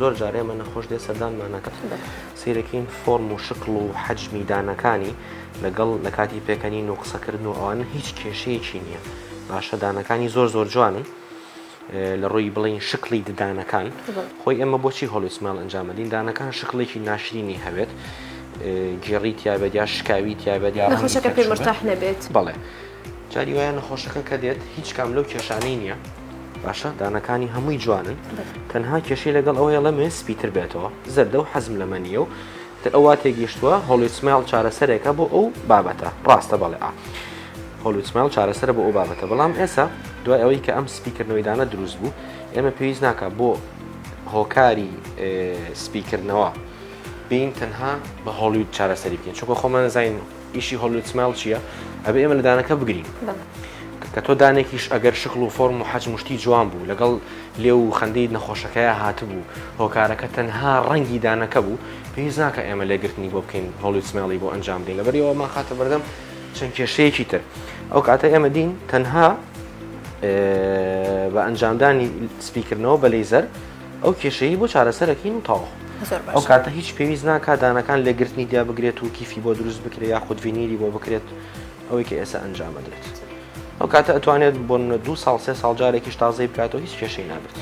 زۆر جارێ ئێمە نەخۆش دێ سەردانمانەکە سیرەکەین فۆرم و شکل و حەجمی دانەکانی لەگەڵ لە کاتی پێکەنین و قسەکردن و ئەوانە هیچ کێشەیەکی نییە باشە دانەکانی زۆر جوانن لە ڕووی بڵین شکلی ددانەکان خۆی ئێمە بۆچی هۆلوسمال ئەنجامەدین دانەکان شکڵێکی ناشرینی هەبێت گێڕی تیابێت یا شکاوی تیابێت یا نەخۆشەکە پێ مرتاح نەبێت بەڵێ جاری وایە نەخۆشەکە کە دێت هیچ کام لەو کێشانەی نییە باشە دانەکانی هەمووی جوانن تەنها کێشەی لەگەڵ ئەوەیە لەمێ سپیتر بێتەوە زەردە و حەزم لەمە نییە و ئەوە تێگەیشتووە هۆلوسمال چارەسەرێکە بۆ ئەو بابەتە ڕاستە بەڵێ هۆلوسمال چارەسەرە بۆ ئەو بابەتە بەڵام ئێستا دوای ئەوەی کە ئەم سپیکردنەوەی دانە دروست بوو ئێمە پێویست ناکە بۆ هۆکاری سپیکردنەوە بین تەنها بە هۆلیوود چارەسەری بکەین چونکە خۆمان نەزانین ئیشی هۆلوسمال چییە ئەبێ ئێمە لە دانەکە بگرین کە تۆ دانێکیش ئەگەر شکل و فۆرم و حەجم و شتی جوان بوو لەگەڵ لێ و خەندەی نەخۆشەکەیە هاتبوو هۆکارەکە تەنها ڕەنگی دانەکە بوو پێویست ناکە ئێمە لێگرتنی بۆ بکەین هۆلوسمالی بۆ ئەنجام بدەین لەبەرەوەمان خاتە بەردەم چەند کێشەیەکی تر ئەو کاتە ئێمە دین تەنها بە ئەنجامدانی سپیکردنەوە بە لەیزەر ئەو کێشەیە بۆ چارەسەرەکەین و تاوە ئەو کاتە هیچ پێویست ناکە دانەکان لێگرتنی دیا بگرێت و کیفی بۆ دروست بکرێت یا خودڤینیری بۆ بکرێت ئەوەی کە ئێستا ئەنجامەدرێت ئەو کاتە ئەتوانێت بۆ 2 ساڵ 3 ساڵ جارێکیش تازەی بکاتەوە هیچ کێشەی نابێت